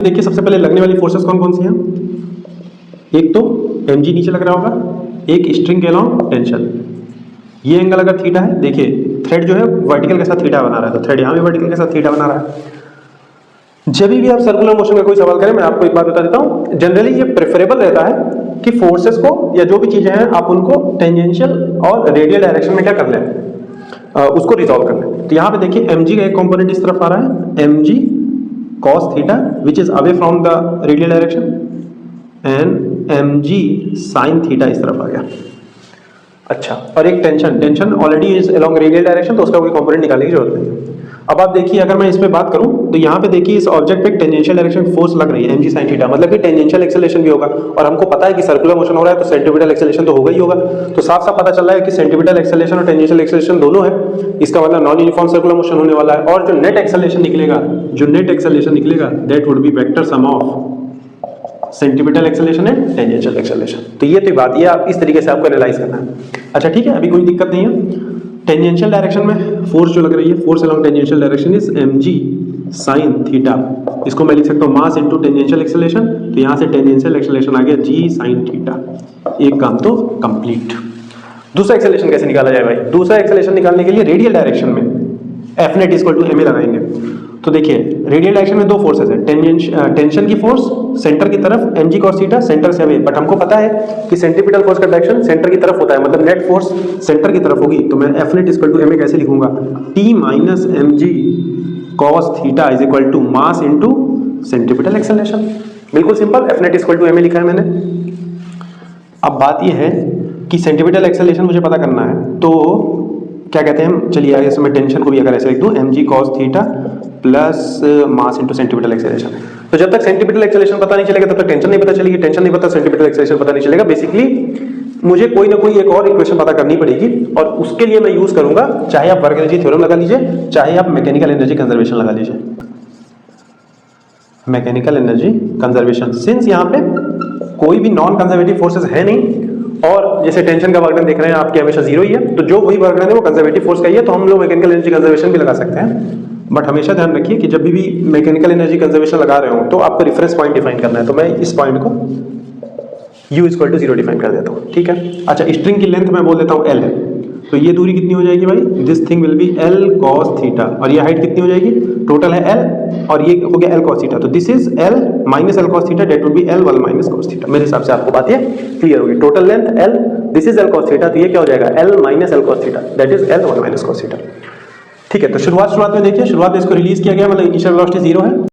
देखिए सबसे पहले लगने वाली फोर्सेस कौन कौन सी हैं। एक तो mg नीचे लग रहा होगा, एक स्ट्रिंग के अलोंग टेंशन। ये एंगल अगर थीटा है, देखिए थ्रेड जो है वर्टिकल के साथ थीटा बना रहा है, तो थ्रेड यहाँ भी वर्टिकल के साथ थीटा बना रहा है। जब भी आप सर्कुलर मोशन का कोई सवाल करें, मैं आपको एक बात बता देता हूँ, जनरली ये प्रेफरेबल रहता है कि फोर्सेस को या जो भी चीजें हैं आप उनको टेंजेंशियल और रेडियल डायरेक्शन में क्या कर लें, उसको रिजॉल्व कर लें। तो यहाँ पे देखिए mg का एक कंपोनेंट इस तरफ आ रहा है, mg cos theta which is away from the radial direction, and mg sin theta इस तरफ आ गया। अच्छा, और एक tension already is along radial direction, तो उसका कोई कंपोनेंट निकालने की जरूरत नहीं है। अब आप देखिए, अगर मैं इस पे बात करूं तो यहाँ पे देखिए इस ऑब्जेक्ट पे टेंजेंशियल डायरेक्शन फोर्स लग रही है mg sin थीटा, मतलब कि टेंजेंशियल एक्सेलरेशन भी होगा, और हमको पता है कि सर्कुलर मोशन हो रहा है तो सेंट्रीपिटल एक्सेलरेशन तो होगा ही होगा। तो साफ साफ पता चल रहा है कि सेंट्रीपिटल एक्सेलरेशन और टेंजेंशियल एक्सेलरेशन दोनों है, इसका मतलब नॉन यूनिफॉर्म सर्कुलर मोशन होने वाला है। और जो नेट एक्सेलरेशन निकलेगा that would be vector sum of centripetal acceleration and tangential acceleration. तो ये तो बात, ये आप इस तरीके से आपको एनालाइज करना है। अच्छा ठीक है, अभी कोई दिक्कत नहीं है। टेंजेंशियल डायरेक्शन में फोर्स जो लग रही है, force along tangential direction is mg sin theta. इसको मैं लिख सकता हूँ मास इनटू टेंजेंशियल एक्सेलरेशन, तो यहाँ से टेंजेंशियल एक्सेलरेशन आ गया g sin थीटा। एक काम तो कंप्लीट। दूसरा एक्सेलरेशन कैसे निकाला जाए भाई? दूसरा एक्सेलरेशन निकालने के लिए रेडियल डायरेक्शन में F net equal to ma लगाएंगे। तो देखिए रेडियल डायरेक्शन में दो फोर्सेस है, टेंशन की फोर्स सेंटर की तरफ mg cos थीटा सेंटर से अवे, बट हमको पता है कि सेंट्रीपिटल फोर्स का डायरेक्शन सेंटर की तरफ होता है, मतलब नेट फोर्स सेंटर की तरफ होगी। तो मैं F net equal to ma कैसे लिखूंगा, t minus mg cos theta is equal to mass into centripetal acceleration. बिल्कुल simple, F net equal to ma लिखा है मैंने। अब बात यह है कि सेंट्रीपिटल एक्सेलरेशन मुझे पता करना है, तो क्या कहते हैं, चलिए आगे से मैं टेंशन को भी अगर ऐसे लिख दूं mg cos theta plus mass into centripetal acceleration. तो जब तक सेंट्रीपिटल एक्सेलरेशन पता नहीं चलेगा तब तक टेंशन नहीं पता चलेगी, टेंशन नहीं पता सेंट्रीपिटल एक्सेलरेशन पता नहीं चलेगा। बेसिकली मुझे कोई ना कोई एक और इक्वेशन पता करनी पड़ेगी, और उसके लिए मैं यूज करूंगा, चाहे आप वर्क एनर्जी थ्योरम लगा लीजिए, चाहे आप मैकेनिकल एनर्जी कंजर्वेशन लगा लीजिए। मैकेनिकल एनर्जी कंजर्वेशन, सिंस यहाँ पे कोई भी नॉन कंजर्वेटिव फोर्सेस है नहीं, और जैसे टेंशन का वर्क डन देख रहे हैं आपके हमेशा जीरो ही है, तो जो वही वर्क डन है वो कंजर्वेटिव फोर्स का ही है, तो हम लोग मैकेनिकल एनर्जी कंजर्वेशन भी लगा सकते हैं। बट हमेशा ध्यान रखिए कि जब भी मैकेनिकल एनर्जी कंजर्वेशन लगा रहे हो तो आपको रिफरेंस पॉइंट डिफाइन करना है। तो मैं इस पॉइंट को u इक्वल टू 0 डिफाइन कर देता हूँ, ठीक है। अच्छा, स्ट्रिंग की लेंथ मैं बोल देता हूँ l है, तो ये दूरी कितनी हो जाएगी भाई, this thing will be l cos theta, और ये हाइट कितनी हो जाएगी, टोटल है l और ये हो गया l cos थीटा, तो this is l minus l cos theta, that will be l 1 minus cos theta. मेरे हिसाब से आपको बात ये क्लियर होगी। Total length l, this is l cos theta, तो ये क्या हो जाएगा l minus l cos theta, that is l 1 minus cos theta. ठीक है, तो शुरुआत में देखिए, शुरुआत में इसको रिलीज किया गया, मतलब इनिशियल वेलोसिटी 0 है।